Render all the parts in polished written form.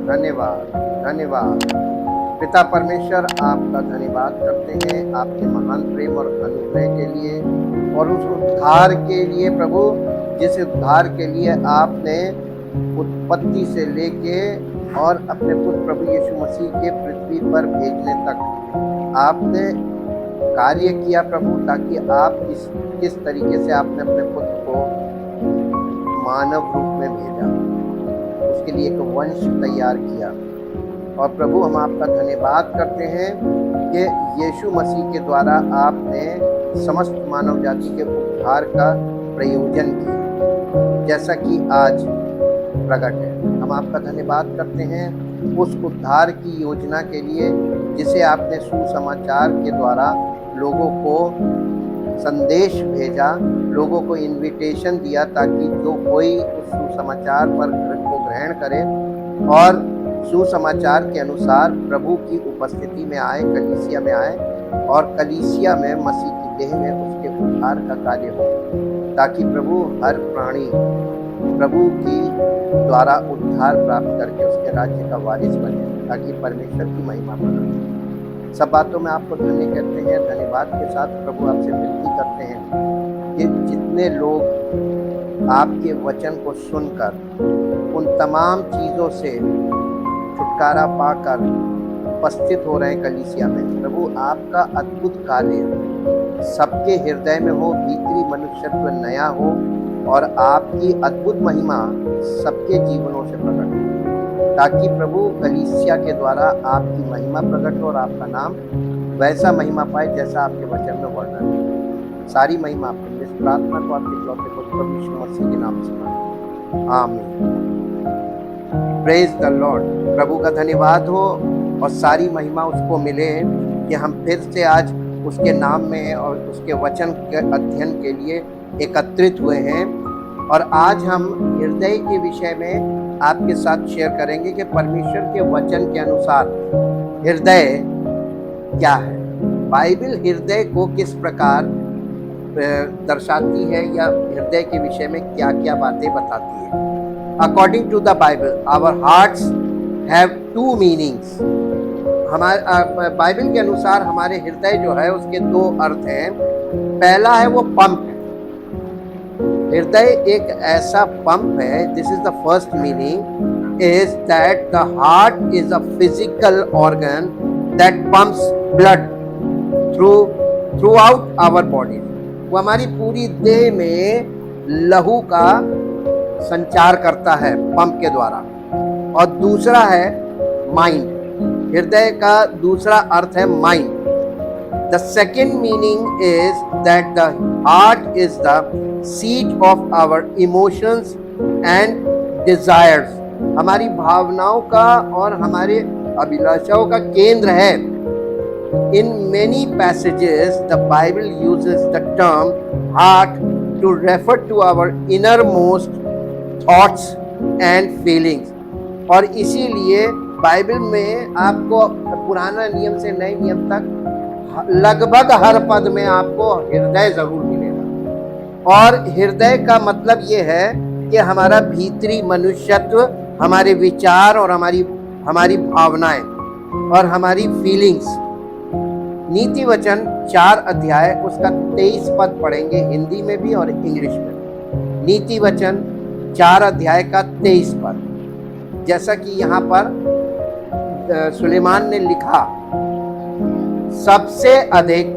धन्यवाद, धन्यवाद। पिता परमेश्वर, आपका धन्यवाद करते हैं आपके महान प्रेम और अनुग्रह के लिए और उस उद्धार के लिए प्रभु, जिस उद्धार के लिए आपने उत्पत्ति से लेके और अपने पुत्र प्रभु यीशु मसीह के पृथ्वी पर भेजने तक आपने कार्य किया प्रभु, ताकि आप किस तरीके से आपने अपने पुत्र को मानव रूप में भेजा, उसके लिए एक वंश तैयार किया। और प्रभु, हम आपका धन्यवाद करते हैं कि यीशु मसीह के द्वारा आपने समस्त मानव जाति के उद्धार का प्रयोजन किया, जैसा कि आज प्रकट है। हम आपका धन्यवाद करते हैं उस उद्धार की योजना के लिए जिसे आपने सुसमाचार के द्वारा लोगों को संदेश भेजा, लोगों को इनविटेशन दिया, ताकि जो कोई उस सुसमाचार पर को ग्रहण करे और सुसमाचार के अनुसार प्रभु की उपस्थिति में आए, कलीसिया में आए और कलीसिया में मसीह की देह में उसके उद्धार का कार्य हो, ताकि प्रभु हर प्राणी प्रभु की द्वारा उद्धार प्राप्त करके उसके राज्य का वारिस बने, ताकि परमेश्वर की महिमा बढ़े। सब बातों में आपको धन्य कहते हैं। धन्यवाद के साथ प्रभु आपसे विनती करते हैं कि जितने लोग आपके वचन को सुनकर उन तमाम चीज़ों से छुटकारा पाकर उपस्थित हो रहे हैं कलीसिया में, प्रभु आपका अद्भुत कार्य सबके हृदय में हो, भीतरी मनुष्यत्व नया हो और आपकी अद्भुत महिमा सबके जीवनों से प्रकट हो, ताकि प्रभु कलीसिया के द्वारा आपकी महिमा प्रकट हो और आपका नाम वैसा महिमा पाए जैसा आपके वचन में वर्णन है। सारी महिमा आपको, इस प्रार्थना को आपके इकलौते पुत्र यीशु मसीह के नाम से मांगते हैं, आमीन। Praise the Lord. प्रभु का धन्यवाद हो और सारी महिमा उसको मिले कि हम फिर से आज उसके नाम में और उसके वचन के अध्ययन के लिए एकत्रित हुए हैं। और आज हम हृदय के विषय में आपके साथ शेयर करेंगे कि परमेश्वर के वचन के अनुसार हृदय क्या है। बाइबल हृदय को किस प्रकार दर्शाती है या हृदय के विषय में क्या क्या बातें बताती है। According to the Bible our hearts have two meanings. हमारे बाइबल के अनुसार हमारे हृदय जो है उसके दो अर्थ हैं। पहला है वो पंप है। हृदय एक ऐसा पंप है, this is the first meaning is that the heart is a physical organ that pumps blood throughout our body. वो हमारी पूरी देह में लहू का संचार करता है पंप के द्वारा। और दूसरा है माइंड। हृदय का दूसरा अर्थ है mind. The second meaning is that the heart is the seat of our emotions and desires. हमारी भावनाओं का और हमारे अभिलाषाओं का केंद्र है। In many passages, the Bible uses the term heart to refer to our innermost thoughts and feelings. और इसीलिए बाइबल में आपको पुराना नियम से नए नियम तक लगभग हर पद में आपको हृदय जरूर मिलेगा। और हृदय का मतलब ये है कि हमारा भीतरी मनुष्यत्व, हमारे विचार और हमारी भावनाएं और हमारी फीलिंग्स। नीति वचन 4 अध्याय उसका 23 पद पढ़ेंगे, हिंदी में भी और इंग्लिश में। नीति वचन 4 अध्याय का 23 पद, जैसा कि यहाँ पर सुलेमान ने लिखा, सबसे अधिक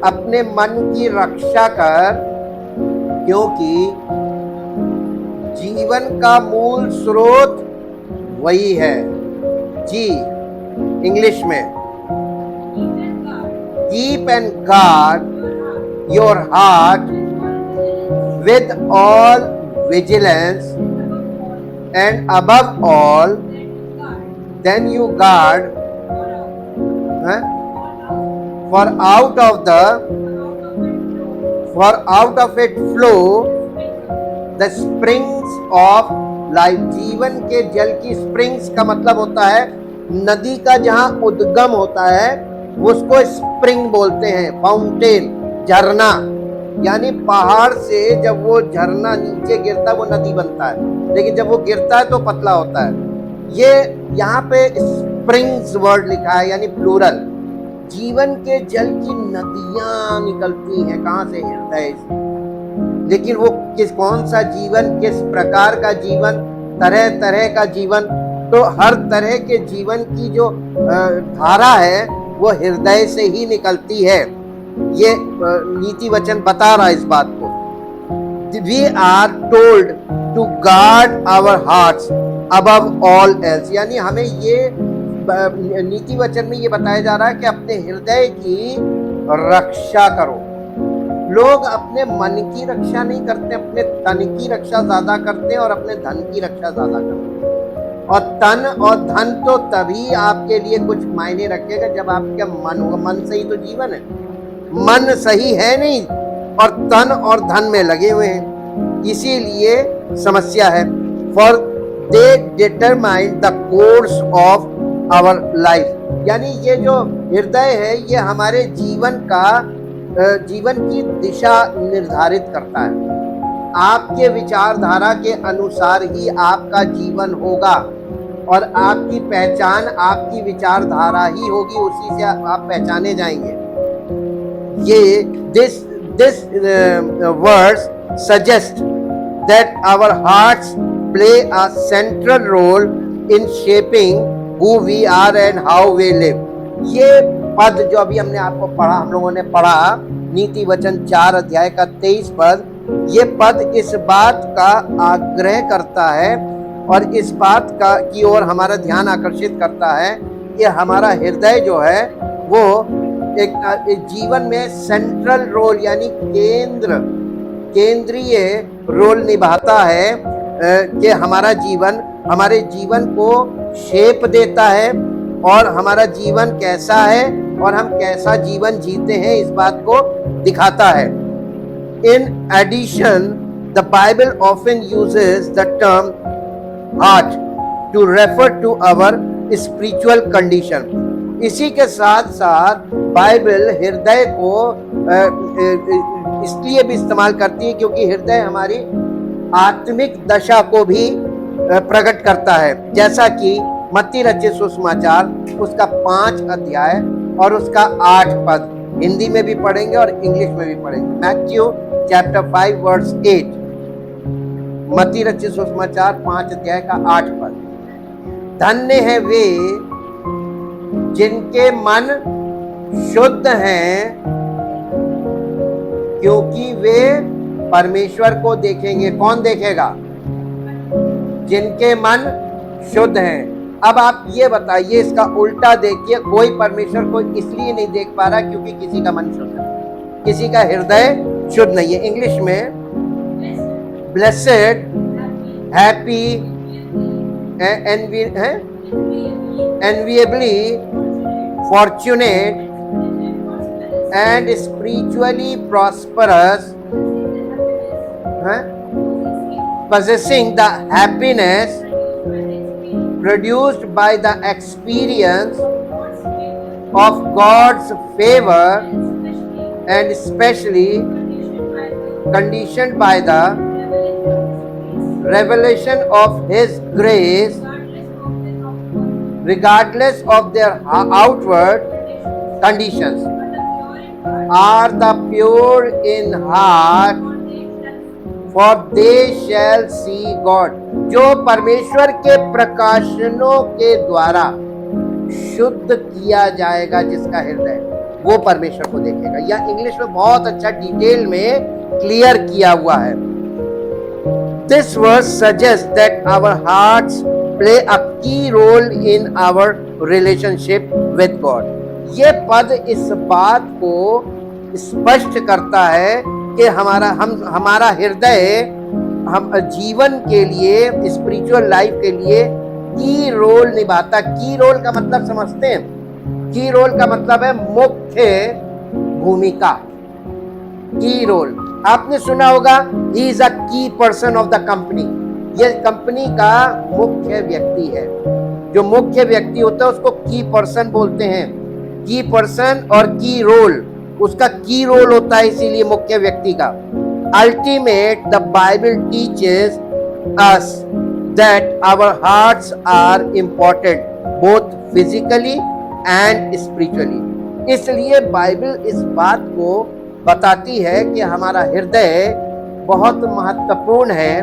अपने मन की रक्षा कर, क्योंकि जीवन का मूल स्रोत वही है। जी, इंग्लिश में, keep and guard your heart with all vigilance, and above all then you guard, for out of it flow the springs of life। जीवन के जल की स्प्रिंग्स का मतलब होता है नदी का जहां उद्गम होता है उसको स्प्रिंग बोलते हैं, फाउंटेन, झरना। यानी पहाड़ से जब वो झरना नीचे गिरता है वो नदी बनता है, लेकिन जब वो गिरता है तो पतला होता है। ये यहाँ पे स्प्रिंग्स वर्ड लिखा है, यानी प्लूरल। जीवन के जल की नदियां निकलती हैं, कहाँ से? हृदय से। लेकिन वो कौन सा जीवन, किस प्रकार का जीवन, तरह तरह का जीवन। तो हर तरह के जीवन की जो धारा है वो हृदय से ही निकलती है। ये नीति वचन बता रहा है इस बात को। We are told to guard our hearts above all else, यानी हमें ये नीति वचन में ये बताया जा रहा है कि अपने हृदय की रक्षा करो। लोग अपने मन की रक्षा नहीं करते, अपने तन की रक्षा ज्यादा करते हैं और अपने धन की रक्षा ज्यादा करते हैं। और तन और धन तो तभी आपके लिए कुछ मायने रखेगा जब आपका मन होगा। मन से ही तो जीवन है, मन सही है नहीं और तन और धन में लगे हुए हैं, इसीलिए समस्या है। For they determine the course of our life, यानी ये जो हृदय है ये हमारे जीवन की दिशा निर्धारित करता है। आपके विचारधारा के अनुसार ही आपका जीवन होगा और आपकी पहचान आपकी विचारधारा ही होगी, उसी से आप पहचाने जाएंगे। ये this words suggest that our hearts play a central role in shaping who we are and how we live. ये पद जो अभी हमने आपको पढ़ा, हम लोगों ने पढ़ा नीति वचन 4 अध्याय का 23 पद, ये पद इस बात का आग्रह करता है और इस बात का की ओर हमारा ध्यान आकर्षित करता है कि हमारा हृदय जो है वो एक जीवन में सेंट्रल रोल यानी केंद्रीय रोल निभाता है कि हमारे जीवन को शेप देता है और हमारा जीवन कैसा है और हम कैसा जीवन जीते हैं इस बात को दिखाता है। In addition, the Bible often uses the term heart to refer to our spiritual condition. इसी के साथ साथ बाइबल हृदय को इसलिए भी इस्तेमाल करती है क्योंकि हृदय हमारी आत्मिक दशा को भी प्रकट करता है, जैसा कि मत्ती रचित सुसमाचार उसका 5 अध्याय और उसका 8 पद हिंदी में भी पढ़ेंगे और इंग्लिश में भी पढ़ेंगे। मैथ्यू चैप्टर 5 वर्स 8, मत्ती रचित सुसमाचार 5 अध्याय का 8 पद। धन्य है वे जिनके मन शुद्ध हैं क्योंकि वे परमेश्वर को देखेंगे। कौन देखेगा? जिनके मन शुद्ध हैं। अब आप ये बताइए, इसका उल्टा देखिए, कोई परमेश्वर को इसलिए नहीं देख पा रहा क्योंकि किसी का मन शुद्ध है, किसी का हृदय शुद्ध नहीं है। इंग्लिश में blessed, happy, enviably fortunate and spiritually prosperous, possessing the happiness produced by the experience of God's favor and especially conditioned by the revelation of His grace, regardless of their outward conditions, are the pure in heart, for they shall see God. जो परमेश्वर के प्रकाशनों के द्वारा शुद्ध किया जाएगा जिसका हृदय, वो परमेश्वर को देखेगा। या इंग्लिश में बहुत अच्छा डिटेल में क्लियर किया हुआ है। This verse suggests that our hearts play a key role in our relationship with God. ये पद इस बात को स्पष्ट करता है कि हमारा हृदय हम जीवन के लिए, स्पिरिचुअल लाइफ के लिए की रोल निभाता। की रोल का मतलब समझते हैं? की रोल का मतलब है मुख्य भूमिका। की रोल आपने सुना होगा, ही इज अ की पर्सन ऑफ द कंपनी। ये कंपनी का मुख्य व्यक्ति है। जो मुख्य व्यक्ति होता है उसको की पर्सन बोलते हैं। की पर्सन और की रोल, उसका की रोल होता है, इसीलिए मुख्य व्यक्ति का। Ultimate, the Bible teaches us that our hearts are important both physically and spiritually. इसलिए बाइबल इस बात को बताती है कि हमारा हृदय बहुत महत्वपूर्ण है,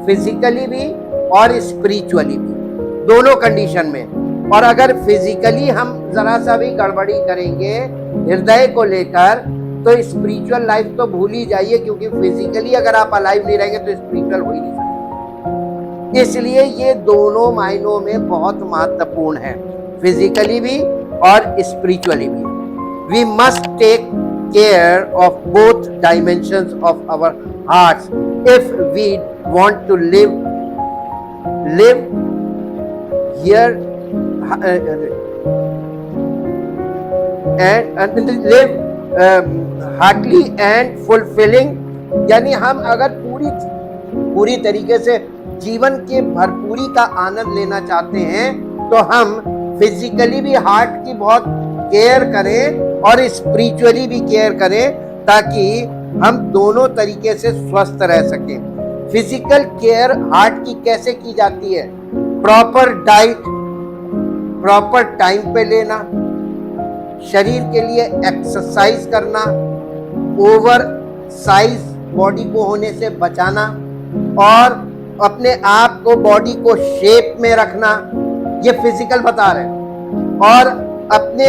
फिजिकली भी और स्पिरिचुअली भी, दोनों कंडीशन में। और अगर फिजिकली हम जरा सा भी गड़बड़ी करेंगे हृदय को लेकर तो स्पिरिचुअल लाइफ तो भूल ही जाइए, क्योंकि फिजिकली अगर आप अलाइव नहीं रहेंगे तो स्पिरिचुअल हो ही नहीं सकते। इसलिए ये दोनों मायनों में बहुत महत्वपूर्ण है, फिजिकली भी और स्पिरिचुअली भी। We must take care of both dimensions of our hearts if we want to live here and live heartily and fulfilling। यानी हम अगर पूरी तरीके से जीवन के भरपूरी का आनंद लेना चाहते हैं तो हम फिजिकली भी हार्ट की बहुत केयर करें और स्पिरिचुअली भी केयर करें, ताकि हम दोनों तरीके से स्वस्थ रह सकें। फिजिकल केयर हार्ट की कैसे की जाती है? प्रॉपर डाइट, प्रॉपर टाइम पे लेना, शरीर के लिए एक्सरसाइज करना, ओवर साइज बॉडी को होने से बचाना और अपने आप को बॉडी को शेप में रखना, ये फिजिकल बता रहे हैं। और अपने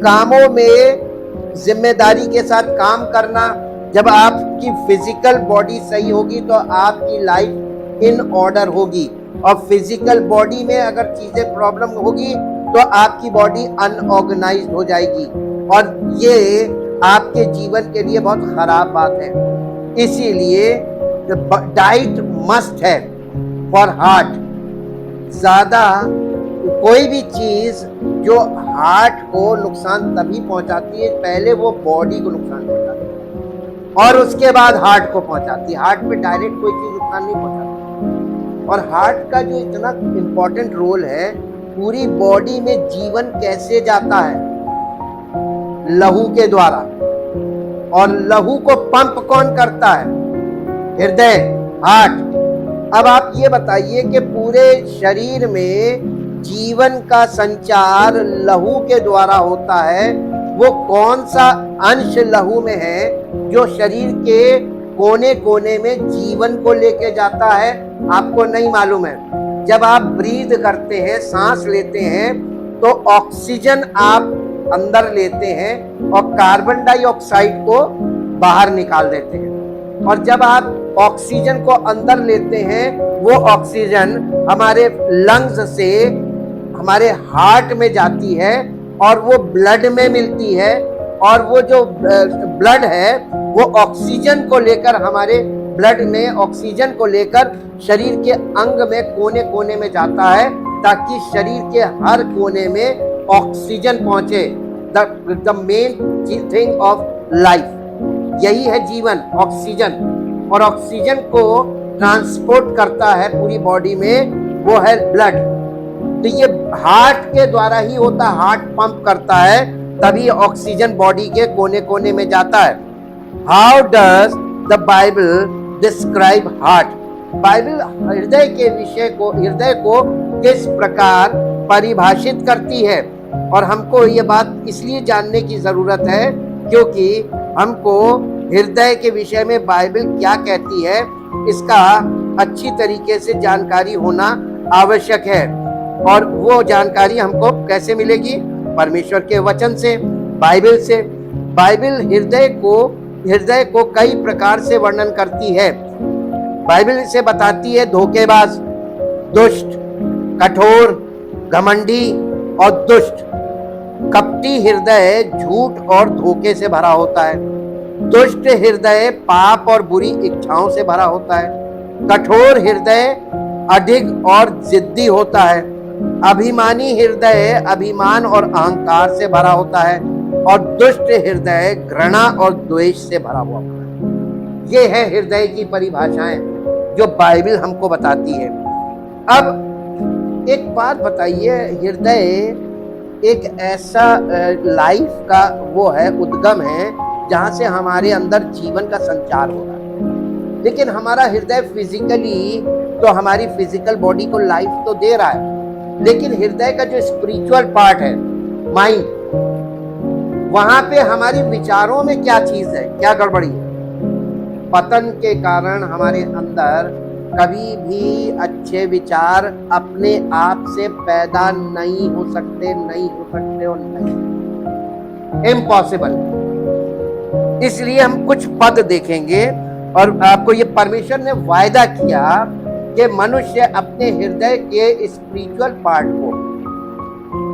कामों में जिम्मेदारी के साथ काम करना। जब आपकी फिजिकल बॉडी सही होगी तो आपकी लाइफ इन ऑर्डर होगी, और फिजिकल बॉडी में अगर चीजें प्रॉब्लम होगी तो आपकी बॉडी अनऑर्गेनाइज्ड हो जाएगी, और ये आपके जीवन के लिए बहुत खराब बात है। इसीलिए डाइट मस्ट है फॉर हार्ट। ज्यादा कोई भी चीज जो हार्ट को नुकसान तभी पहुंचाती है, पहले वो बॉडी को नुकसान पहुंचाती है और उसके बाद हार्ट को पहुंचाती है। हार्ट पे डायरेक्ट कोई चीज नुकसान नहीं पहुंचाती। और हार्ट का जो इतना इम्पोर्टेंट रोल है, पूरी बॉडी में जीवन कैसे जाता है? लहू के द्वारा। और लहू को पंप कौन करता है? हृदय, हार्ट। अब आप ये बताइए कि पूरे शरीर में जीवन का संचार लहू के द्वारा होता है, वो कौन सा अंश लहू में है जो शरीर के कोने कोने में जीवन को लेके जाता है? आपको नहीं मालूम है। जब आप ब्रीद करते हैं, सांस लेते हैं, तो ऑक्सीजन आप अंदर लेते हैं और कार्बन डाइऑक्साइड को बाहर निकाल देते हैं। और जब आप ऑक्सीजन को अंदर लेते हैं, वो ऑक्सीजन हमारे लंग्स से हमारे हार्ट में जाती है और वो ब्लड में मिलती है, और वो जो ब्लड है वो ऑक्सीजन को लेकर हमारे ब्लड में ऑक्सीजन को लेकर शरीर के अंग में कोने कोने में जाता है, ताकि शरीर के हर कोने में ऑक्सीजन पहुंचे। The main thing of life यही है जीवन, ऑक्सीजन। और ऑक्सीजन को ट्रांसपोर्ट करता है पूरी बॉडी में, वो है ब्लड। तो ये हार्ट के द्वारा ही होता है, हार्ट पंप करता है, तभी ऑक्सीजन बॉडी के कोने कोने में जाता है। How does the Bible describe heart? Bible हृदय के विषय को, हृदय को किस प्रकार परिभाषित करती है? और हमको ये बात इसलिए जानने की जरूरत है क्योंकि हमको हृदय के विषय में बाइबल क्या कहती है इसका अच्छी तरीके से जानकारी होना आवश्यक है। और वो जानकारी हमको कैसे मिलेगी? परमेश्वर के वचन से, बाइबल से। बाइबल हृदय को कई प्रकार से वर्णन करती है। बाइबल से बताती है धोखेबाज, दुष्ट, कठोर, घमंडी और दुष्ट। कपटी हृदय झूठ और धोखे से भरा होता है। दुष्ट हृदय पाप और बुरी इच्छाओं से भरा होता है। कठोर हृदय अडिग और जिद्दी होता है। अभिमानी हृदय अभिमान और अहंकार से भरा होता है। और दुष्ट हृदय घृणा और द्वेष से भरा हुआ होता है। ये है हृदय की परिभाषाएं जो बाइबल हमको बताती है। अब एक बात बताइए, हृदय एक ऐसा लाइफ का वो है, उद्गम है, जहां से हमारे अंदर जीवन का संचार हो रहा है। लेकिन हमारा हृदय फिजिकली तो हमारी फिजिकल बॉडी को लाइफ तो दे रहा है, लेकिन हृदय का जो स्पिरिचुअल पार्ट है, माइंड, वहां पे हमारी विचारों में क्या चीज है, क्या गड़बड़ी है। पतन के कारण हमारे अंदर कभी भी अच्छे विचार अपने आप से पैदा नहीं हो सकते और नहीं, इम्पॉसिबल। इसलिए हम कुछ पद देखेंगे और आपको ये परमेश्वर ने वायदा किया कि मनुष्य अपने हृदय के स्पिरिचुअल पार्ट को,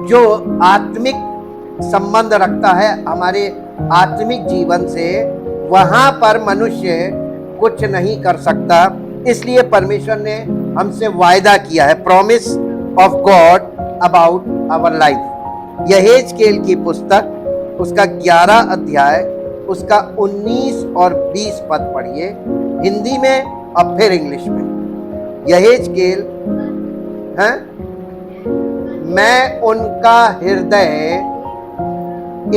जो आत्मिक संबंध रखता है हमारे आत्मिक जीवन से, वहां पर मनुष्य कुछ नहीं कर सकता। इसलिए परमेश्वर ने हमसे वायदा किया है, promise of God about our life. यहेजकेल की पुस्तक, उसका 11 अध्याय, उसका 19 और 20 पद पढ़िए, हिंदी में और फिर इंग्लिश में। यहेजकेल है, मैं उनका हृदय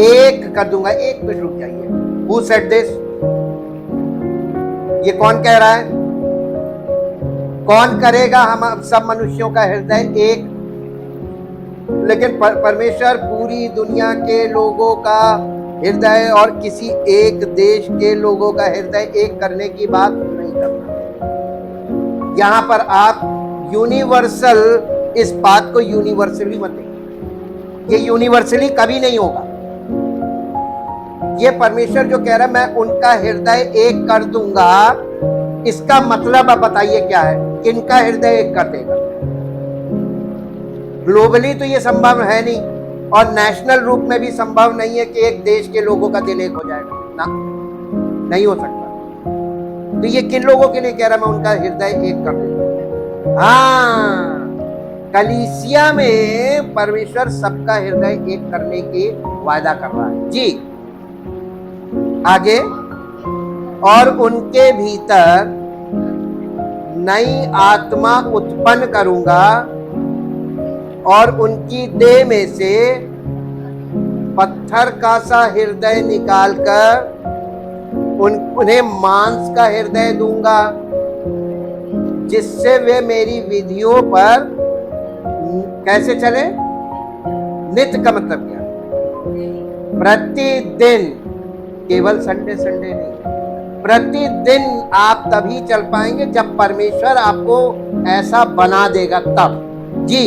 एक कर दूंगा। एक मिनट रुक जाइए। Who said this? ये कौन कह रहा है? कौन करेगा हम सब मनुष्यों का हृदय एक? लेकिन परमेश्वर पूरी दुनिया के लोगों का हृदय और किसी एक देश के लोगों का हृदय एक करने की बात नहीं करता। यहां पर आप यूनिवर्सल, इस बात को यूनिवर्सली मत देखिए, ये यूनिवर्सली कभी नहीं होगा। ये परमेश्वर जो कह रहा है मैं उनका हृदय एक कर दूंगा, इसका मतलब आप बताइए क्या है? किनका हृदय एक कर देगा? ग्लोबली तो ये संभव है नहीं, और नेशनल रूप में भी संभव नहीं है कि एक देश के लोगों का दिल एक हो जाएगा ना, नहीं हो सकता। तो ये किन लोगों के लिए कह रहा है मैं उनका हृदय एक कर दूंगा? हाँ, कलीसिया में परमेश्वर सबका हृदय एक करने की वायदा कर रहा है जी। आगे, और उनके भीतर नई आत्मा उत्पन्न करूंगा और उनकी देह में से पत्थर का सा हृदय निकालकर उन्हें मांस का हृदय दूंगा, जिससे वे मेरी विधियों पर कैसे चले? नित्य का मतलब क्या? प्रतिदिन, केवल संडे नहीं, प्रतिदिन आप तभी चल पाएंगे जब परमेश्वर आपको ऐसा बना देगा, तब जी।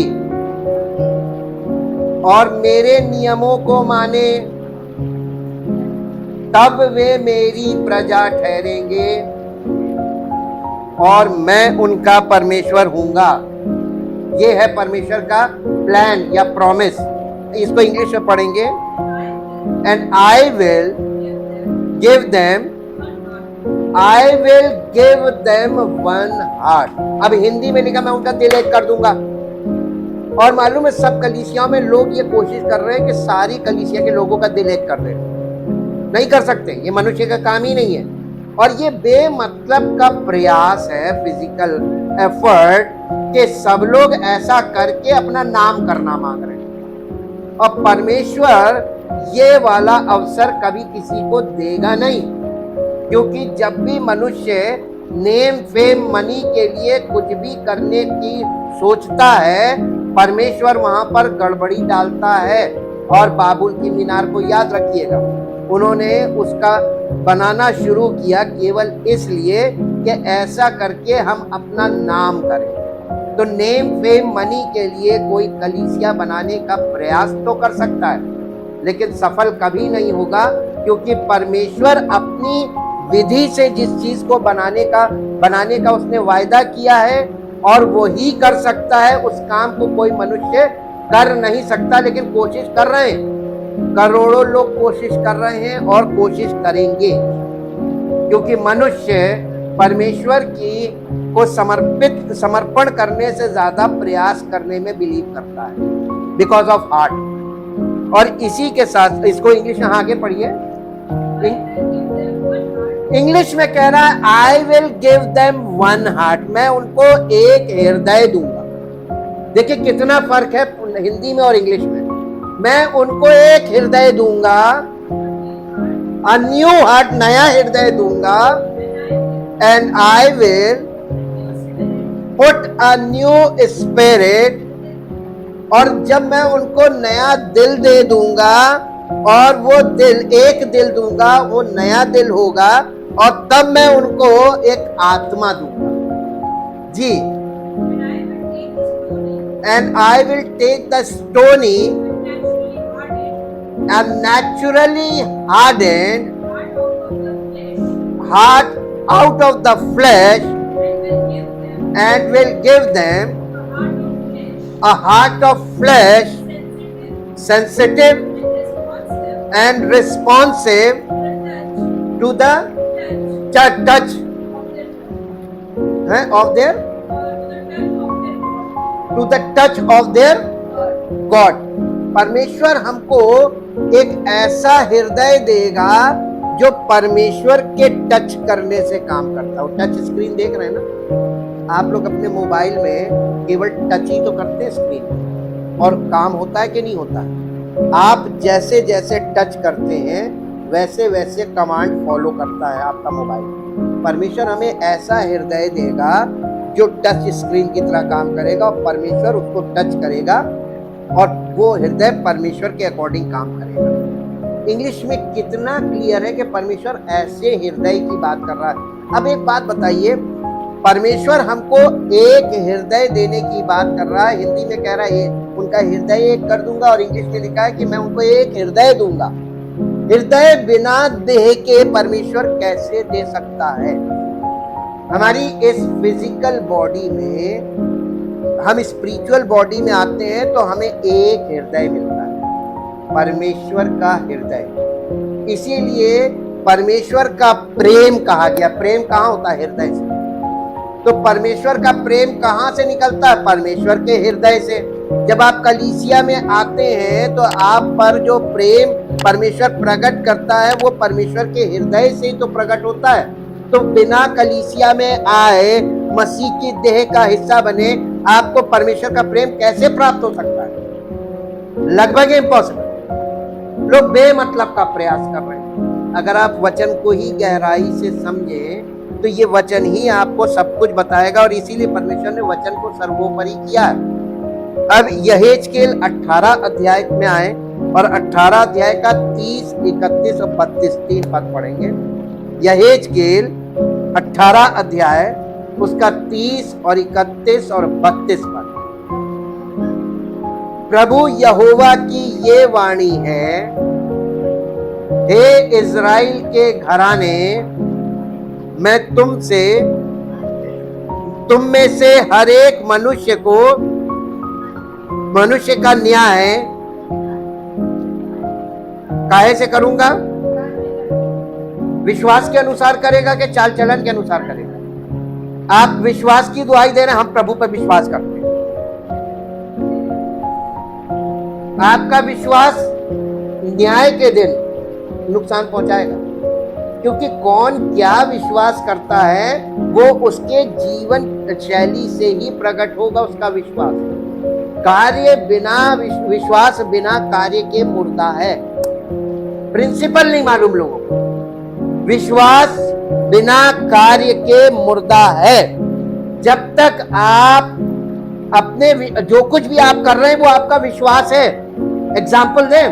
और मेरे नियमों को माने, तब वे मेरी प्रजा ठहरेंगे और मैं उनका परमेश्वर हूंगा। ये है परमेश्वर का प्लान या प्रॉमिस। इसको इंग्लिश में पढ़ेंगे, and I will give them one heart. अब हिंदी में लिखा मैं उनका दिल एक कर दूंगा। और मालूम है सब कलीसियाओं में लोग ये कोशिश कर रहे हैं कि सारी कलीसिया के लोगों का दिल एक कर दे। नहीं कर सकते, ये मनुष्य का काम ही नहीं है। और ये बेमतलब का प्रयास है, फिजिकल एफर्ट, कि सब लोग ऐसा करके अपना नाम करना मांग रहे हैं। और परमेश्वर ये वाला अवसर कभी किसी को देगा नहीं, क्योंकि जब भी मनुष्य नेम फेम मनी के लिए कुछ भी करने की सोचता है, परमेश्वर वहां पर गड़बड़ी डालता है। और बाबुल की मीनार को याद रखिएगा, उन्होंने उसका बनाना शुरू किया केवल इसलिए कि ऐसा करके हम अपना नाम करें। तो नेम फेम मनी के लिए कोई कलीसिया बनाने का प्रयास तो कर सकता है, लेकिन सफल कभी नहीं होगा, क्योंकि परमेश्वर अपनी विधि से जिस चीज को बनाने का उसने वायदा किया है, और वो ही कर सकता है। उस काम को कोई मनुष्य कर नहीं सकता, लेकिन कोशिश कर रहे हैं। करोड़ों लोग कोशिश कर रहे हैं और कोशिश करेंगे, क्योंकि मनुष्य परमेश्वर की को समर्पण करने से ज्यादा प्रयास करने में बिलीव करता है, बिकॉज ऑफ हार्ट। और इसी के साथ इसको इंग्लिश में आगे पढ़िए। इंग्लिश में कह रहा है I will give them one heart, मैं उनको एक हृदय दूंगा। देखिए कितना फर्क है हिंदी में और इंग्लिश में। मैं उनको एक हृदय दूंगा, अ न्यू हार्ट, नया हृदय दूंगा, and I will put a new spirit, और जब मैं उनको नया दिल दे दूंगा, और वो दिल, एक दिल दूंगा, वो नया दिल होगा, और तब मैं उनको एक आत्मा दूंगा। जी, and I will take the stony and naturally hardened heart out of the flesh, and will give them a heart of flesh, sensitive and responsive to the touch of their, to the touch of their God. परमेश्वर हमको एक ऐसा हृदय देगा जो परमेश्वर के touch करने से काम करता है। टच स्क्रीन देख रहे हैं ना आप लोग अपने मोबाइल में, केवल टच ही तो करते हैं स्क्रीन, और काम होता है कि नहीं होता है? आप जैसे जैसे टच करते हैं वैसे वैसे कमांड फॉलो करता है आपका मोबाइल। परमेश्वर हमें ऐसा हृदय देगा जो टच स्क्रीन की तरह काम करेगा, और परमेश्वर उसको टच करेगा और वो हृदय परमेश्वर के अकॉर्डिंग काम करेगा। इंग्लिश में कितना क्लियर है कि परमेश्वर ऐसे हृदय की बात कर रहा है। अब एक बात बताइए, परमेश्वर हमको एक हृदय देने की बात कर रहा है। हिंदी में कह रहा है उनका हृदय एक कर दूंगा, और इंग्लिश में लिखा है कि मैं उनको एक हृदय दूंगा। हृदय बिना देह के परमेश्वर कैसे दे सकता है? हमारी इस फिजिकल बॉडी में, हम स्पिरिचुअल बॉडी में आते हैं तो हमें एक हृदय मिलता है, परमेश्वर का हृदय। इसीलिए परमेश्वर का प्रेम कहा गया। प्रेम कहाँ होता है? हृदय से। तो परमेश्वर का प्रेम कहाँ से निकलता है? परमेश्वर के हृदय से। जब आप कलीसिया में आते हैं तो आप पर जो प्रेम परमेश्वर प्रकट करता है वो परमेश्वर के हृदय से ही तो प्रकट होता है। तो बिना कलीसिया में आए, मसीह की देह का हिस्सा बने, आपको परमेश्वर का प्रेम कैसे प्राप्त हो सकता है? लगभग इम्पॉसिबल। लोग बेमतलब का प्रयास कर रहे हैं। अगर आप वचन को ही गहराई से समझें तो ये वचन ही आपको सब कुछ बताएगा, और इसीलिए परमेश्वर ने वचन को सर्वोपरि किया है। अब यहेजकेल 18 अध्याय में आए, और 18 अध्याय का 30, 31 और 32 तीन पद पढ़ेंगे। यहेजकेल 18 अध्याय उसका 30 और 31 और 32 पद। प्रभु यहोवा की ये वाणी है, हे इज़राइल के घराने, मैं तुम में से हर एक मनुष्य का न्याय काहे से करूंगा? विश्वास के अनुसार करेगा कि चाल चलन के अनुसार करेगा? आप विश्वास की दुहाई दे रहे हैं, हम प्रभु पर विश्वास करते हैं। आपका विश्वास न्याय के दिन नुकसान पहुंचाएगा, क्योंकि कौन क्या विश्वास करता है वो उसके जीवन शैली से ही प्रकट होगा उसका विश्वास। कार्य बिना विश्वास बिना कार्य के मुर्दा है। प्रिंसिपल नहीं मालूम लोगों को। विश्वास बिना कार्य के मुर्दा है। जब तक आप अपने जो कुछ भी आप कर रहे हैं वो आपका विश्वास है। एग्जाम्पल दें,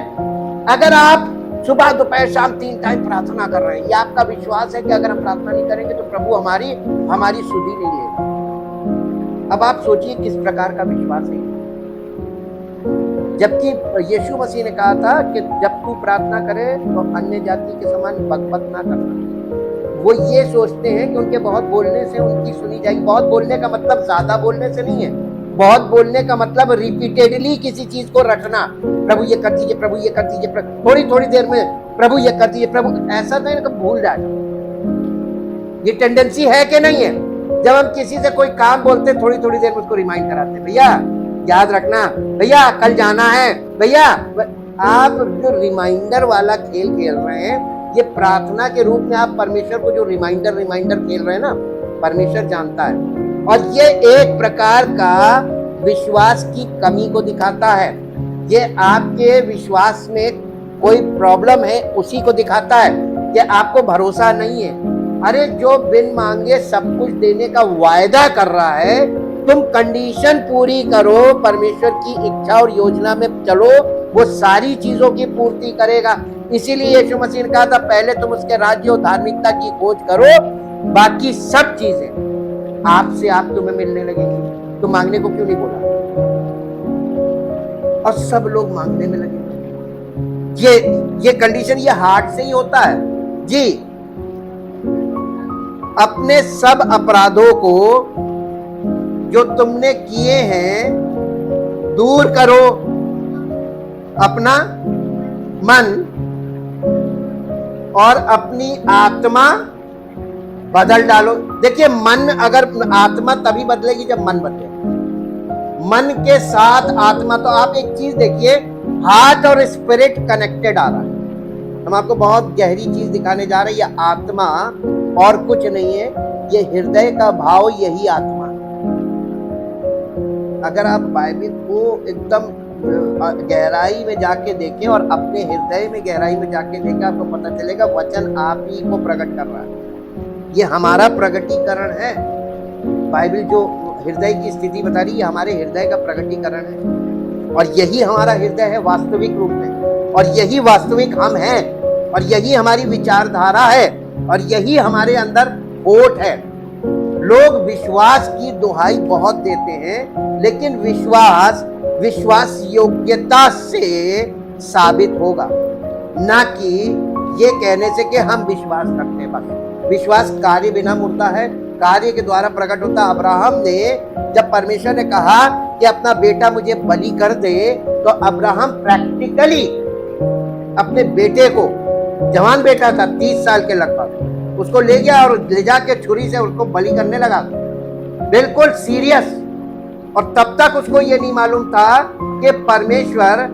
अगर आप सुबह दोपहर शाम 3 टाइम प्रार्थना कर रहे हैं, ये आपका विश्वास है कि अगर हम प्रार्थना नहीं करेंगे तो प्रभु हमारी सुधि नहीं लेगा। अब आप सोचिए किस प्रकार का विश्वास है। जबकि यीशु मसीह ने कहा था कि जब तू प्रार्थना करे तो अन्य जाति के समान बकबक ना करना। वो ये सोचते हैं कि उनके बहुत बोलने से उनकी सुनी जाएगी। बहुत बोलने का मतलब ज्यादा बोलने से नहीं है। बहुत बोलने का मतलब रिपीटेडली किसी चीज को रटना। प्रभु ये कर दीजिए, प्रभु ये कर दीजिए, थोड़ी थोड़ी देर में प्रभु ये कर दीजिए, प्रभु, ऐसा नहीं ना भूल जाए। ये टेंडेंसी है कि नहीं है? जब हम किसी से कोई काम बोलते थोड़ी थोड़ी देर में उसको रिमाइंड कराते, भैया याद रखना, भैया कल जाना है, भैया। आप जो रिमाइंडर वाला खेल खेल रहे हैं, ये प्रार्थना के रूप में आप परमेश्वर को जो रिमाइंडर खेल रहे हैं ना, परमेश्वर जानता है। और ये एक प्रकार का विश्वास की कमी को दिखाता है। ये आपके विश्वास में कोई प्रॉब्लम है उसी को दिखाता है कि आपको भरोसा नहीं है। अरे जो बिन मांगे सब कुछ देने का वायदा कर रहा है तुम कंडीशन पूरी करो, परमेश्वर की इच्छा और योजना में चलो, वो सारी चीजों की पूर्ति करेगा। इसीलिए यीशु मसीह ने कहा था, पहले तुम उसके राज्य और धार्मिकता की खोज करो, बाकी सब चीजें आपसे आप तुम्हें मिलने लगेगी। तो मांगने को क्यों नहीं बोला? और सब लोग मांगने में लगे। ये कंडीशन ये हार्ट से ही होता है जी। अपने सब अपराधों को जो तुमने किए हैं दूर करो, अपना मन और अपनी आत्मा बदल डालो। देखिए, मन अगर आत्मा तभी बदलेगी जब मन बदलेगा। मन के साथ आत्मा, तो आप एक चीज देखिए, हार्ट और स्पिरिट कनेक्टेड आ रहा है। हम आपको बहुत गहरी चीज दिखाने जा रहे हैं। यह आत्मा और कुछ नहीं है, ये हृदय का भाव, यही आत्मा है। अगर आप बाइबल को एकदम गहराई में जाके देखें और अपने हृदय में गहराई में जाके देखें, आपको पता चलेगा वचन आप ही को प्रकट कर रहा है। ये हमारा प्रकटीकरण है। बाइबल जो हृदय की स्थिति बता रही है, हमारे हृदय का प्रकटीकरण है, और यही हमारा हृदय है वास्तविक रूप में, और यही वास्तविक हम हैं, और यही हमारी विचारधारा है, और यही हमारे अंदर होठ है। लोग विश्वास की दुहाई बहुत देते हैं, लेकिन विश्वास योग्यता से साबित होगा, ना कि ये कहने से कि हम विश्वास करते हैं। बस विश्वास कार्य बिना मुर्दा है, कार्य के द्वारा प्रकट होता। अब्राहम ने, जब परमेश्वर ने कहा कि अपना बेटा मुझे बलि कर दे, तो अब्राहम प्रैक्टिकली अपने बेटे को, जवान बेटा था 30 साल के लगभग, उसको ले गया और ले जाके छुरी से उसको बलि करने लगा, बिल्कुल सीरियस। और तब तक उसको ये नहीं मालूम था कि परमेश्वर,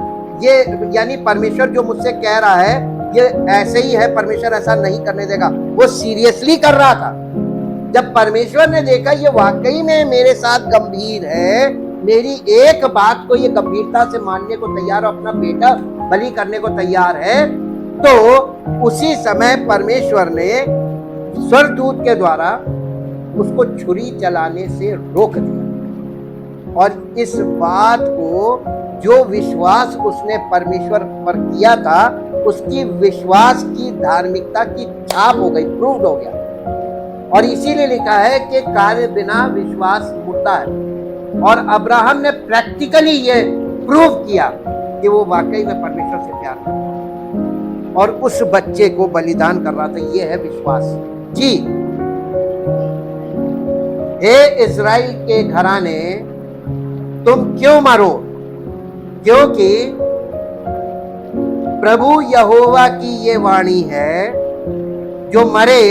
ये यानी परमेश्वर जो मुझसे कह रहा है ये ऐसे ही है, परमेश्वर ऐसा नहीं करने देगा। वो सीरियसली कर रहा था। जब परमेश्वर ने देखा ये वाकई में मेरे साथ गंभीर है, मेरी एक बात को ये गंभीरता से मानने को तैयार, अपना बेटा बलि करने को तैयार है, तो उसी समय परमेश्वर ने स्वर्गदूत के द्वारा उसको छुरी चलाने से रोक दिया। और इस बात को, जो विश्वास उसने परमेश्वर पर किया था, उसकी विश्वास की धार्मिकता की छाप हो गई, प्रूव्ड हो गया। और इसीलिए लिखा है कि कार्य बिना विश्वास मुर्दा है। और अब्राहम ने प्रैक्टिकली ये प्रूव किया कि वो वाकई में परमेश्वर से प्यार करता है और उस बच्चे को बलिदान कर रहा था। ये है विश्वास जी। हे इज़राइल के घराने, तुम क्यों मरो? क्योंकि प्रभु यहोवा की ये वाणी है, जो मरे,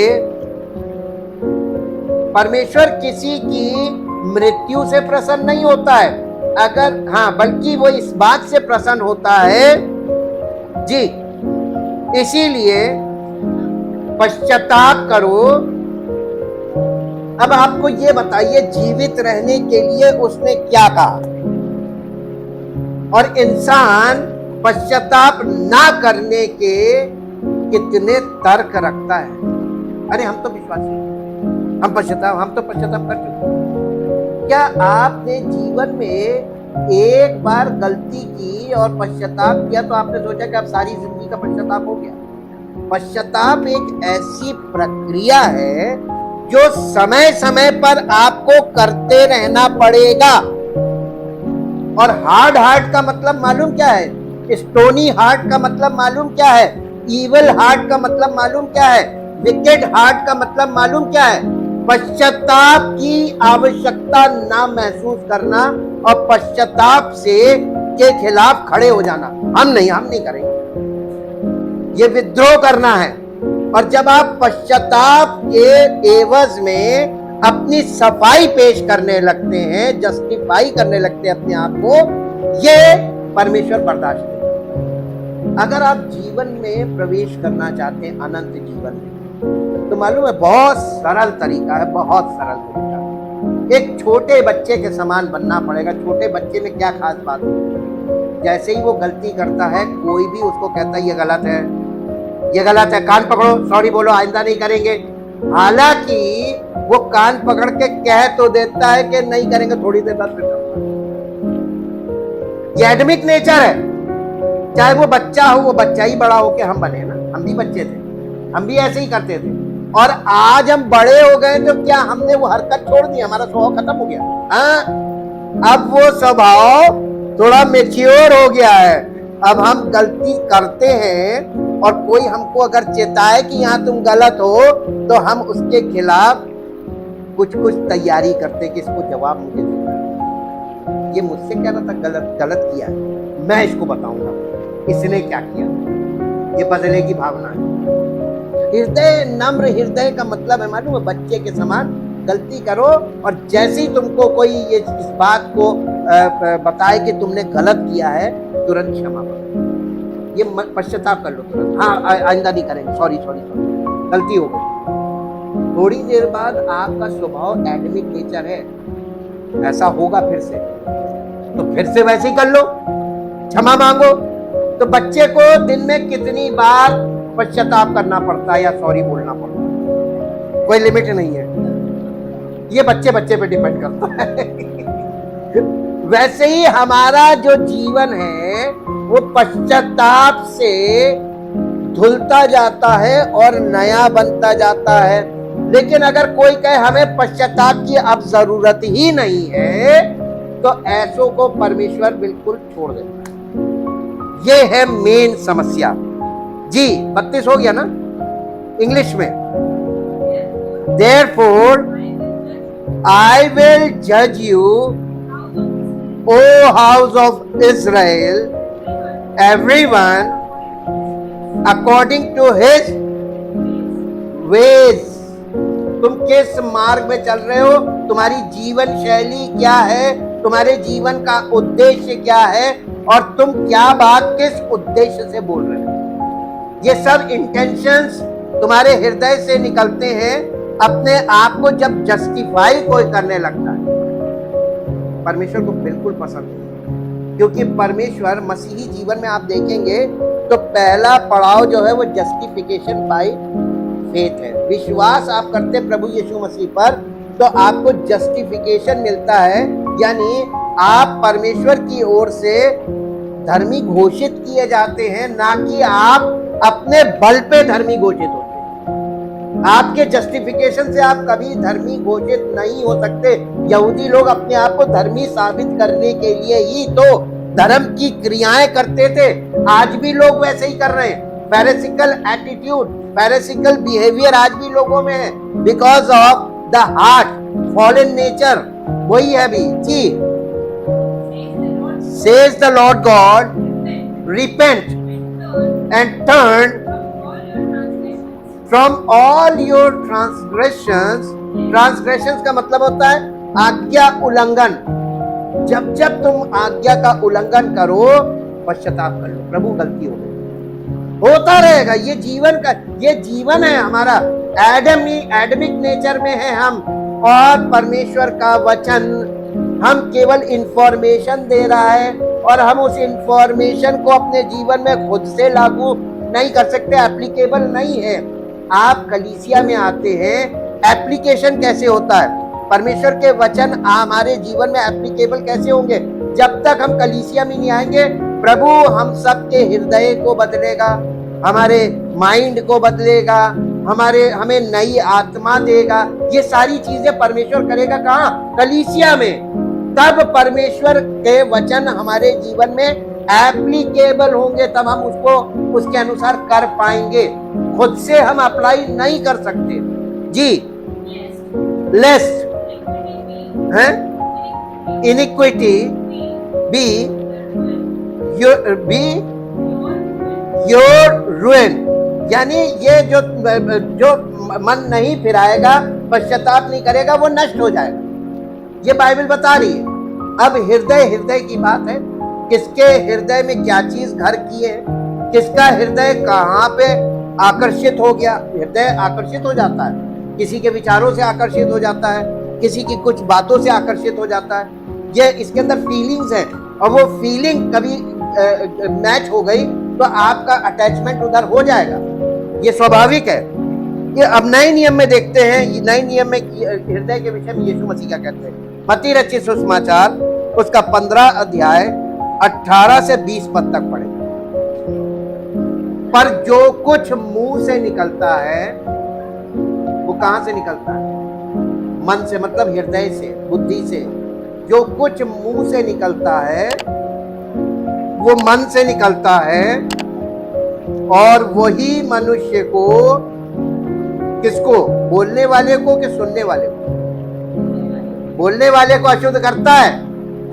परमेश्वर किसी की मृत्यु से प्रसन्न नहीं होता है, अगर हाँ, बल्कि वो इस बात से प्रसन्न होता है जी, इसीलिए पश्चाताप करो। अब आपको ये बताइए, जीवित रहने के लिए उसने क्या कहा? और इंसान पश्चाताप ना करने के कितने तर्क रखता है। अरे हम तो विश्वासी, हम तो पश्चाताप कर चुके। क्या आपने जीवन में एक बार गलती की और पश्चाताप किया तो आपने सोचा कि अब सारी जिंदगी का पश्चाताप हो गया? पश्चाताप एक ऐसी प्रक्रिया है जो समय समय पर आपको करते रहना पड़ेगा। और हार्ड हार्ट का मतलब मालूम क्या है? स्टोनी हार्ट का मतलब मालूम क्या है? इविल हार्ट का मतलब मालूम क्या है? विकेड हार्ट का मतलब मालूम क्या है? पश्चाताप की आवश्यकता ना महसूस करना और पश्चाताप से के खिलाफ खड़े हो जाना। हम नहीं करेंगे, ये विद्रोह करना है। और जब आप पश्चाताप के एवज में अपनी सफाई पेश करने लगते हैं, जस्टिफाई करने लगते हैं अपने आप को, ये परमेश्वर बर्दाश्त नहीं। अगर आप जीवन में प्रवेश करना चाहते हैं, अनंत जीवन में, तो मालूम है बहुत सरल तरीका है, बहुत सरल तरीका। एक छोटे बच्चे के समान बनना पड़ेगा। छोटे बच्चे में क्या खास बात है? जैसे ही वो गलती करता है, कोई भी उसको कहता है ये गलत है, ये गलत है, कान पकड़ो, सॉरी बोलो, आइंदा नहीं करेंगे। हालांकि वो कान पकड़ के कह तो देता है कि नहीं करेंगे, थोड़ी देर बाद फिर करता है। ये एडमिक नेचर है। चाहे वो बच्चा हो, वो बच्चा ही बड़ा हो के हम बने ना, हम भी बच्चे थे, हम भी ऐसे ही करते थे। और आज हम बड़े हो गए तो क्या हमने वो हरकत छोड़ दी? हमारा स्वभाव खत्म हो गया। हाँ, अब वो स्वभाव थोड़ा मैच्योर हो गया है। अब हम गलती करते हैं और कोई हमको अगर चेताए कि यहाँ तुम गलत हो, तो हम उसके खिलाफ कुछ तैयारी करते कि इसको जवाब मुझे देना है, ये मुझसे कह रहा था गलत किया है, मैं इसको बताऊंगा इसने क्या किया। ये बदले की भावना है। हृदय, नम्र हृदय का मतलब है, मालूम है, बच्चे के समान गलती करो और जैसे ही तुमको कोई ये इस बात को बताए कि तुमने गलत किया है, तुरंत क्षमा करो, ये पश्चाताप कर लो तुरंत। हाँ, आइंदा नहीं करेंगे, सॉरी, गलती हो गई। थोड़ी देर बाद आपका स्वभाव एडमिक नेचर है, ऐसा होगा फिर से, तो फिर से वैसे ही कर लो, क्षमा मांगो। तो बच्चे को दिन में कितनी बार पश्चाताप करना पड़ता है या सॉरी बोलना पड़ता है? कोई लिमिट नहीं है। ये बच्चे पे डिपेंड करता है। वैसे ही हमारा जो जीवन है वो पश्चाताप से धुलता जाता है और नया बनता जाता है। लेकिन अगर कोई कहे हमें पश्चाताप की अब जरूरत ही नहीं है, तो ऐसों को परमेश्वर बिल्कुल छोड़ देता है। ये है मेन समस्या। जी 32 हो गया ना इंग्लिश में। Therefore I will judge you, O house of Israel, everyone according to his ways. तुम किस मार्ग में चल रहे हो? तुम्हारी जीवन शैली क्या है? तुम्हारे जीवन का उद्देश्य क्या है? और तुम क्या बात किस उद्देश्य से बोल रहे हो? ये सब इंटेंशंस तुम्हारे हृदय से निकलते हैं। अपने आप को जब जस्टिफाई कोई करने लगता है, परमेश्वर को बिल्कुल पसंद नहीं, क्योंकि परमेश्वर मसीही जीवन में आप देखेंगे तो पहला पड़ाव जो है वो जस्टिफिकेशन बाय फेथ है। विश्वास आप करते प्रभु यीशु मसीह पर, तो आपको जस्टिफिकेशन मिलता है, यानी आप परमेश्वर की ओर से धर्मी घोषित किए जाते हैं, ना कि आप अपने बल पे धर्मी घोषित होते हैं। आपके जस्टिफिकेशन से आप कभी धर्मी घोषित नहीं हो सकते। यहूदी लोग अपने आप को धर्मी साबित करने के लिए ही तो धर्म की क्रियाएं करते थे। आज भी लोग वैसे ही कर रहे हैं। पैरिसिकल एटीट्यूड, पैरिसिकल बिहेवियर आज भी लोगों में है, because of the heart fallen nature. वही है भी जी। Says the Lord God, repent and turn from all your transgressions. Transgressions का मतलब होता है आज्ञा उल्लंघन। जब तुम आज्ञा का उल्लंघन करो, पश्चाताप कर लो, प्रभु गलती हो गई, होता रहेगा। ये जीवन है हमारा। एडमिक नेचर में है हम, और परमेश्वर का वचन हम केवल इंफॉर्मेशन दे रहा है, और हम उस इंफॉर्मेशन को अपने जीवन में खुद से लागू नहीं कर सकते, एप्लीकेबल नहीं है। आप कलीसिया में आते हैं, एप्लीकेशन कैसे होता है? परमेश्वर के वचन हमारे जीवन में एप्लीकेबल कैसे होंगे? जब तक हम कलीसिया में नहीं आएंगे, प्रभु हम सबके हृदय को बदलेगा, हमारे माइंड को बदलेगा, हमें नई आत्मा देगा। ये सारी चीजें परमेश्वर करेगा कहाँ? कलीसिया में। तब परमेश्वर के वचन हमारे जीवन में एप्लीकेबल होंगे, तब हम उसको उसके अनुसार कर पाएंगे। खुद से हम अप्लाई नहीं कर सकते जी। लेस्ट है इनिक्विटी बी योर रुइन, यानी ये जो मन नहीं फिराएगा, पश्चाताप नहीं करेगा, वो नष्ट हो जाएगा। ये बाइबल बता रही है। अब हृदय की बात है, किसके हृदय में क्या चीज घर की है, किसका हृदय कहाँ पे आकर्षित हो गया। हृदय आकर्षित हो जाता है, किसी के विचारों से आकर्षित हो जाता है, किसी की कुछ बातों से आकर्षित हो जाता है। ये इसके अंदर फीलिंग्स है, और वो फीलिंग कभी मैच हो गई तो आपका अटैचमेंट उधर हो जाएगा। ये स्वाभाविक है। ये अब नए नियम में देखते हैं, नए नियम में हृदय के विषय में यीशु मसीह क्या कहते हैं। मत्ती रचित सुसमाचार उसका 15 अध्याय 18 से 20 पद तक पढ़े। पर जो कुछ मुंह से निकलता है वो कहां से निकलता है? मन से, मतलब हृदय से, बुद्धि से। जो कुछ मुंह से निकलता है वो मन से निकलता है, और वही मनुष्य को, किसको? बोलने वाले को कि सुनने वाले को? बोलने वाले को अशुद्ध करता है,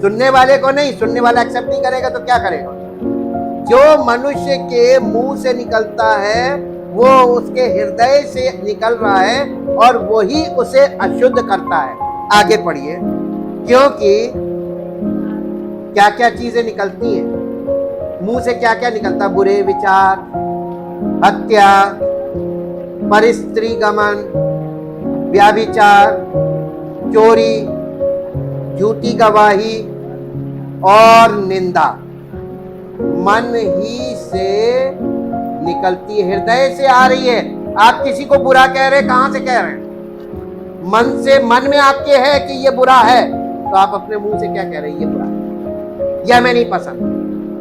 सुनने वाले को नहीं। सुनने वाला एक्सेप्ट नहीं करेगा तो क्या करेगा? जो मनुष्य के मुंह से निकलता है वो उसके हृदय से निकल रहा है और वही उसे अशुद्ध करता है। आगे पढ़िए। क्योंकि क्या क्या चीजें निकलती हैं मुंह से? क्या क्या निकलता? बुरे विचार, हत्या, परस्त्री गमन, व्याभिचार, चोरी, झूठी गवाही और निंदा मन ही से निकलती है, हृदय से आ रही है। आप किसी को बुरा कह रहे हैं, कहां से कह रहे हैं? मन से। मन में आपके है कि ये बुरा है, तो आप अपने मुंह से क्या कह रहे हैं? ये बुरा है, ये हमें नहीं पसंद,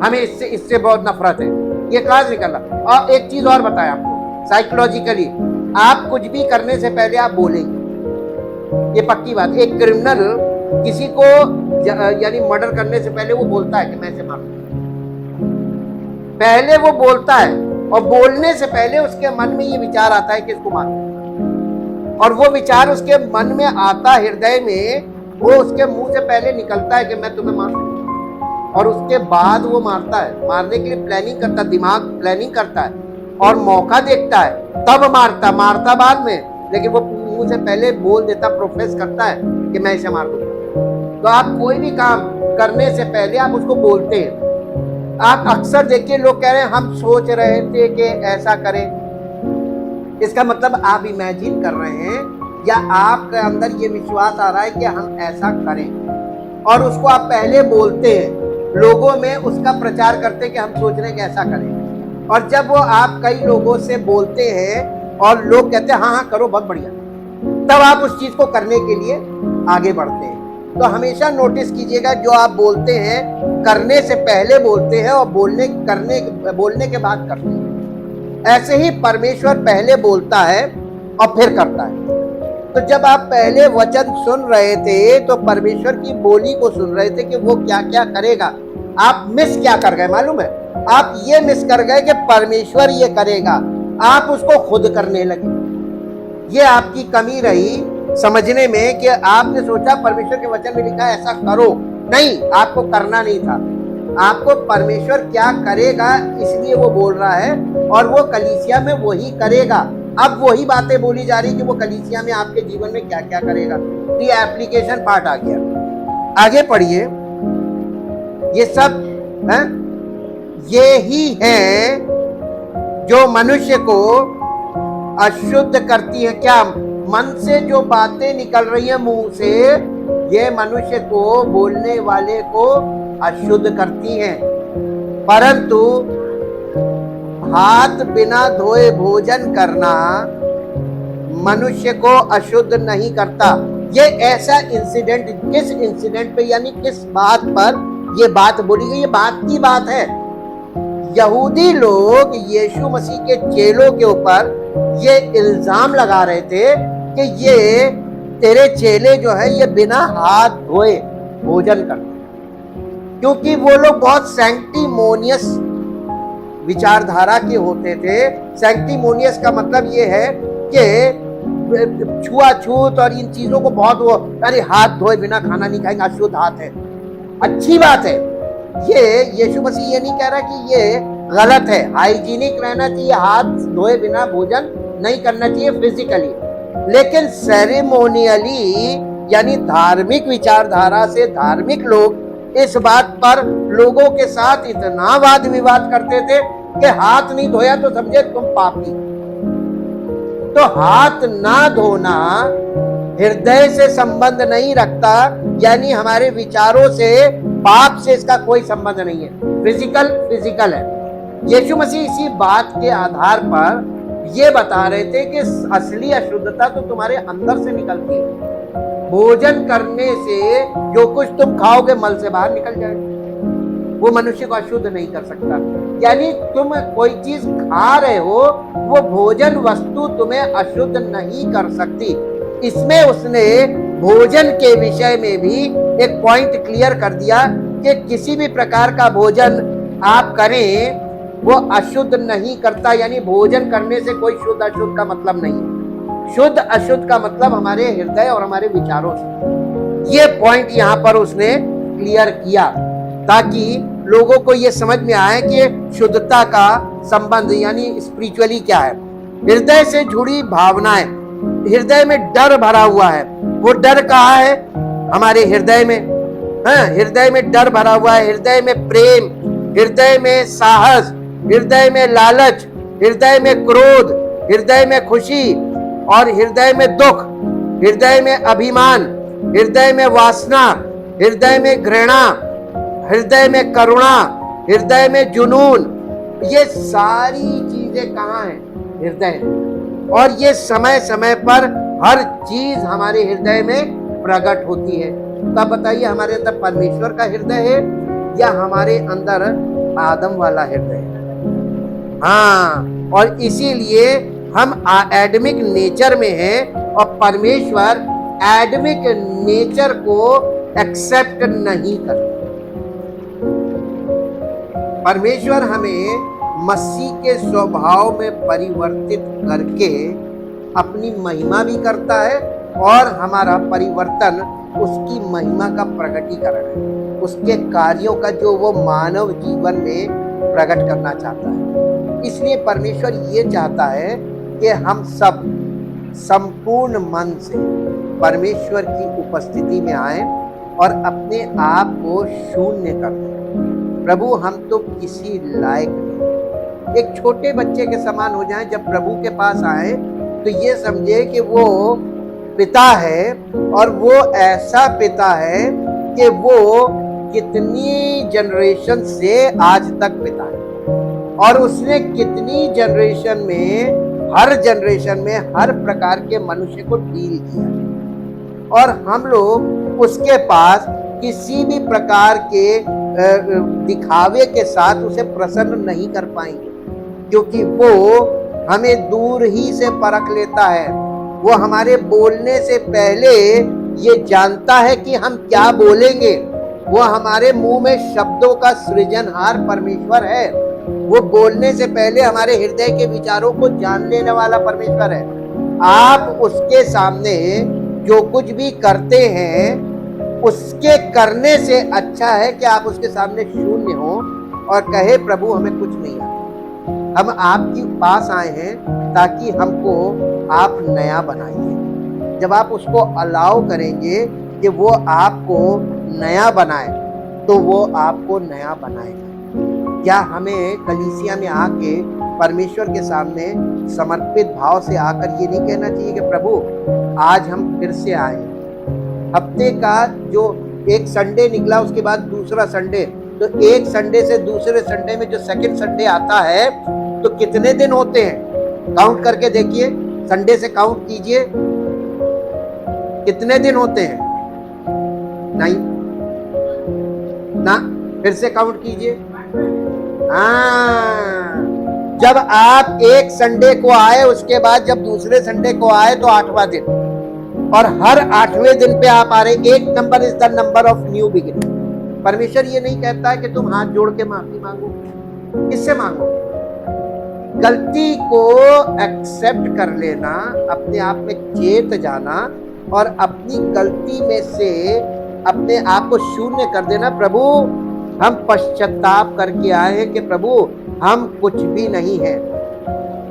हमें इससे बहुत नफरत है। ये कहां से निकल रहा? और एक चीज और बताया आपको, साइकोलॉजिकली आप कुछ भी करने से पहले आप बोलेंगे, ये पक्की बात। एक क्रिमिनल किसी को यानी मर्डर करने से पहले वो बोलता है कि मैं इसे मारूंगा, पहले वो बोलता है, और बोलने से पहले उसके मन में ये विचार आता है कि इसको मारूं, और वो विचार उसके मन में आता, हृदय में, वो उसके मुंह से पहले निकलता है कि मैं तुम्हें मारूं, और उसके बाद वो मारता है। मारने के लिए प्लानिंग करता, दिमाग प्लानिंग करता है और मौका देखता है, तब मारता बाद में, लेकिन वो मुंह से पहले बोल देता, प्रोफेस करता है कि मैं इसे मार दूंगा। तो आप कोई भी काम करने से पहले आप उसको बोलते हैं। आप अक्सर देखिए लोग कह रहे हैं हम सोच रहे थे कि ऐसा करें, इसका मतलब आप इमेजिन कर रहे हैं, या आपके अंदर ये विश्वास आ रहा है कि हम ऐसा करें, और उसको आप पहले बोलते हैं, लोगों में उसका प्रचार करते हैं कि हम सोच रहे हैं कि ऐसा करें। और जब वो आप कई लोगों से बोलते हैं और लोग कहते हैं हाँ हाँ करो बहुत बढ़िया, तब आप उस चीज को करने के लिए आगे बढ़ते हैं। तो हमेशा नोटिस कीजिएगा, जो आप बोलते हैं करने से पहले बोलते हैं और बोलने के बाद करते हैं। ऐसे ही परमेश्वर पहले बोलता है और फिर करता है। तो जब आप पहले वचन सुन रहे थे तो परमेश्वर की बोली को सुन रहे थे कि वो क्या क्या करेगा। आप मिस क्या कर गए मालूम है? आप ये मिस कर गए कि परमेश्वर ये करेगा, आप उसको खुद करने लगे। ये आपकी कमी रही समझने में कि आपने सोचा परमेश्वर के वचन में लिखा है ऐसा करो, नहीं, आपको करना नहीं था। आपको परमेश्वर क्या करेगा इसलिए वो बोल रहा है, और वो कलीसिया में वही करेगा। अब वही बातें बोली जा रही कि वो कलीसिया में आपके जीवन में क्या क्या करेगा। ये एप्लीकेशन पार्ट आ गया। आगे पढ़िए। ये सब है, ये ही है जो मनुष्य को अशुद्ध करती है। क्या? मन से जो बातें निकल रही है मुंह से, ये मनुष्य को, बोलने वाले को अशुद्ध करती हैं। परंतु हाथ बिना धोए भोजन करना मनुष्य को अशुद्ध नहीं करता। ये ऐसा इंसिडेंट, किस इंसिडेंट पे यानी किस बात पर ये बात बोली गई? ये बात की बात है। यहूदी लोग यीशु मसीह के चेलों के ऊपर ये इल्जाम लगा रहे थे कि ये तेरे चेले जो है ये बिना हाथ धोए भोजन करते, क्योंकि वो लोग बहुत सैंक्टिमोनियस विचारधारा के होते थे। सैंक्टिमोनियस का मतलब ये है कि छुआछूत और इन चीजों को बहुत, वो अरे हाथ धोए बिना खाना नहीं खाएंगे, अशुद्ध हाथ है, अच्छी बात है। ये यीशु मसीह ये नहीं कह रहा कि ये गलत है, हाइजीनिक रहना चाहिए, हाथ धोए बिना भोजन नहीं करना चाहिए फिजिकली, लेकिन सेरेमोनियली यानी धार्मिक विचारधारा से धार्मिक लोग इस बात पर लोगों के साथ इतना वाद विवाद करते थे कि हाथ नहीं धोया तो समझे तुम पापी। तो हाथ ना धोना हृदय से संबंध नहीं रखता, यानी हमारे विचारों से, पाप से इसका कोई संबंध नहीं है। फिजिकल है। यीशु मसीह इसी बात के आधार पर ये बता रहे थे कि असली अशुद्धता तो तुम्हारे अंदर से निकलती है। भोजन करने से जो कुछ तुम खाओगे मल से बाहर निकल जाएगा, वो मनुष्य को अशुद्ध नहीं कर सकता। यानी तुम कोई चीज खा रहे हो, वो भोजन वस्तु तुम्हें अशुद्ध नहीं कर सकती। इसमें उसने भोजन के विषय में भी एक पॉइंट क्लियर कर दिया कि किसी भी प्रकार का भोजन आप करें वो अशुद्ध नहीं करता। यानी भोजन करने से कोई शुद्ध अशुद्ध का मतलब नहीं। शुद्ध अशुद्ध का मतलब हमारे हृदय और हमारे विचारों से। ये पॉइंट यहाँ पर उसने क्लियर किया ताकि लोगों को ये समझ में आए कि शुद्धता का संबंध यानी स्पिरिचुअली क्या है। हृदय से जुड़ी भावनाएं, हृदय में डर भरा हुआ है। वो डर कहाँ है? हमारे हृदय में। हाँ, हृदय में डर भरा हुआ है, हृदय में प्रेम, हृदय में साहस, हृदय में लालच, हृदय में क्रोध, हृदय में खुशी और हृदय में दुख, हृदय में अभिमान, हृदय में वासना, हृदय में घृणा, हृदय में करुणा, हृदय में जुनून। ये सारी चीजें कहाँ हैं? हृदय में। और ये समय समय पर हर चीज हमारे हृदय में प्रकट होती है। तब बताइए हमारे अंदर परमेश्वर का हृदय है या हमारे अंदर आदम वाला हृदय है? हाँ, और इसीलिए हम एडमिक नेचर में हैं और परमेश्वर एडमिक नेचर को एक्सेप्ट नहीं करता। परमेश्वर हमें मसीह के स्वभाव में परिवर्तित करके अपनी महिमा भी करता है और हमारा परिवर्तन उसकी महिमा का प्रकटीकरण है, उसके कार्यों का जो वो मानव जीवन में प्रकट करना चाहता है। इसलिए परमेश्वर ये चाहता है कि हम सब संपूर्ण मन से परमेश्वर की उपस्थिति में आए और अपने आप को शून्य कर दें। प्रभु हम तो किसी लायक नहीं, एक छोटे बच्चे के समान हो जाएं। जब प्रभु के पास आए तो ये समझे कि वो पिता है और वो ऐसा पिता है कि वो कितनी जनरेशन से आज तक पिता है और उसने कितनी जनरेशन में, हर जनरेशन में हर प्रकार के मनुष्य को डील किया और हम लोग उसके पास किसी भी प्रकार के दिखावे के साथ उसे प्रसन्न नहीं कर पाएंगे, क्योंकि वो हमें दूर ही से परख लेता है। वो हमारे बोलने से पहले ये जानता है कि हम क्या बोलेंगे। वो हमारे मुंह में शब्दों का सृजनहार परमेश्वर है। वो बोलने से पहले हमारे हृदय के विचारों को जान लेने वाला परमेश्वर है। आप उसके सामने जो कुछ भी करते हैं उसके करने से अच्छा है कि आप उसके सामने शून्य हो और कहे प्रभु हमें कुछ नहीं आता, हम आपके पास आए हैं ताकि हमको आप नया बनाइए। जब आप उसको अलाउ करेंगे कि वो आपको नया बनाए तो वो आपको नया बनाएगा। क्या हमें कलीसिया में आके परमेश्वर के सामने समर्पित भाव से आकर ये नहीं कहना चाहिए कि प्रभु आज हम फिर से आए? हफ्ते का जो एक संडे निकला उसके बाद दूसरा संडे, तो एक संडे से दूसरे संडे में जो सेकंड संडे आता है तो कितने दिन होते हैं? काउंट करके देखिए, संडे से काउंट कीजिए कितने दिन होते हैं? नहीं ना, फिर से काउंट कीजिए। जब आप एक संडे को आए उसके बाद जब दूसरे संडे को आए तो 8वां दिन, और हर 8वें दिन पे आप आ रहे। 8 number is the number of new beginning. परमेश्वर ये नहीं कहता है कि तुम हाथ जोड़ के माफी मांगो। किससे मांगो? गलती को एक्सेप्ट कर लेना, अपने आप में चेत जाना और अपनी गलती में से अपने आप को शून्य कर देना। प्रभु हम पश्चाताप करके आए हैं कि प्रभु हम कुछ भी नहीं है,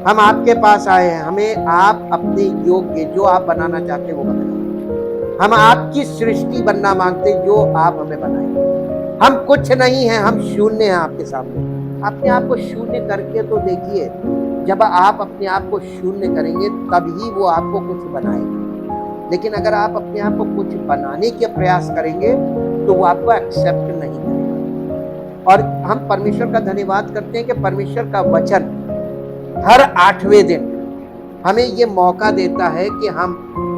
हम आपके पास आए हैं, हमें आप अपने योग्य जो आप बनाना चाहते वो बनाइए। हम आपकी सृष्टि बनना मांगते जो आप हमें बनाए। हम कुछ नहीं है, हम शून्य हैं आपके सामने। अपने आप को शून्य करके तो देखिए, जब आप अपने आप को शून्य करेंगे तभी वो आपको कुछ बनाएगा। लेकिन अगर आप अपने आप को कुछ बनाने के प्रयास करेंगे तो वो आपको एक्सेप्ट नहीं करेगा। और हम परमेश्वर का धन्यवाद करते हैं कि परमेश्वर का वचन हर 8वें दिन हमें ये मौका देता है कि हम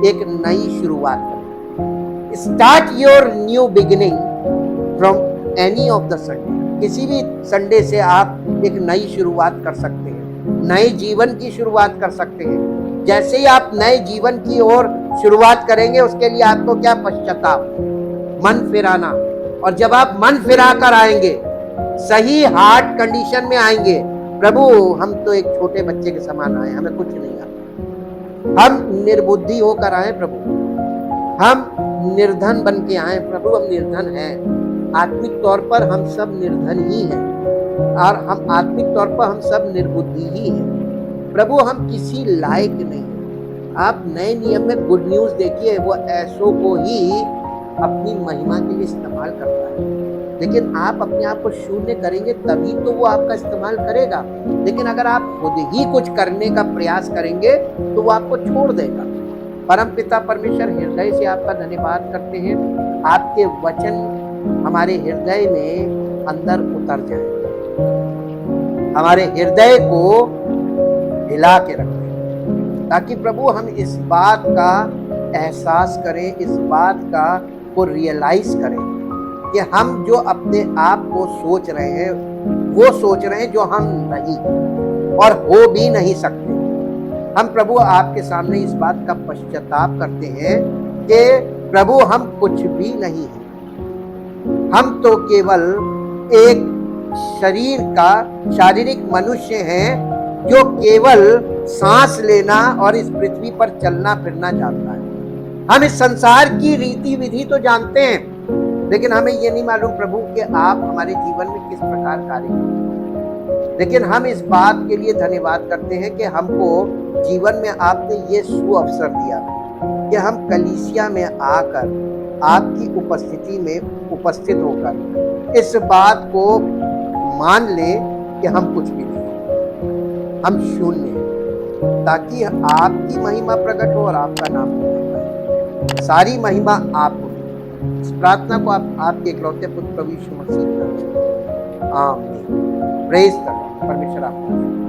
एक नई शुरुआत करें। Start your new beginning from any of the Sunday. किसी भी संडे से आप एक नई शुरुआत कर सकते हैं, नए जीवन की शुरुआत कर सकते हैं। जैसे ही आप नए जीवन की ओर शुरुआत करेंगे, उसके लिए आपको क्या पश्चाताप, मन फिराना। और जब आप मन फिरा कर आएंगे, सही हार्ट कंडीशन में आएंगे, प्रभु हम तो एक छोटे बच्चे के समान आए, हमें कुछ नहीं आता, हम निर्बुद्धि होकर आए प्रभु, हम निर्धन बन के आए प्रभु, हम निर्धन हैं। आत्मिक तौर पर हम सब निर्धन ही हैं, और हम आत्मिक तौर पर हम सब निर्बुद्धि ही हैं प्रभु, हम किसी लायक नहीं। आप नए नियम में गुड न्यूज देखिए, वो ऐसों को ही अपनी महिमा के लिए इस्तेमाल करता है। लेकिन आप अपने आप को शून्य करेंगे तभी तो वो आपका इस्तेमाल करेगा। लेकिन अगर आप खुद ही कुछ करने का प्रयास करेंगे तो वो आपको छोड़ देगा। परम पिता परमेश्वर, हृदय से आपका धन्यवाद करते हैं। आपके वचन हमारे हृदय में अंदर उतर जाए, हमारे हृदय को हिला के रखें, ताकि प्रभु हम इस बात का एहसास करें, इस बात का को रियलाइज करें कि हम जो अपने आप को सोच रहे हैं, वो सोच रहे हैं जो हम नहीं और हो भी नहीं सकते। हम प्रभु आपके सामने इस बात का पश्चाताप करते हैं कि प्रभु हम कुछ भी नहीं हैं, हम तो केवल एक शरीर का शारीरिक मनुष्य हैं जो केवल सांस लेना और इस पृथ्वी पर चलना फिरना जानता है। हम इस संसार की रीति विधि तो जानते हैं, लेकिन हमें ये नहीं मालूम प्रभु कि आप हमारे जीवन में किस प्रकार कार्य करते हैं। लेकिन हम इस बात के लिए धन्यवाद करते हैं कि हमको जीवन में आपने ये सुअवसर दिया कि हम कलीसिया में आकर आपकी उपस्थिति में उपस्थित होकर इस बात को मान लें कि हम कुछ भी नहीं, हम शून्य हैं, ताकि आपकी महिमा प्रकट हो और आपका नाम हो। सारी महिमा आपको। इस प्रार्थना को आप आपके इकलौते पुत्र प्रभु यीशु मसीह का आमीन। Praise the Lord. परमेश्वर आपको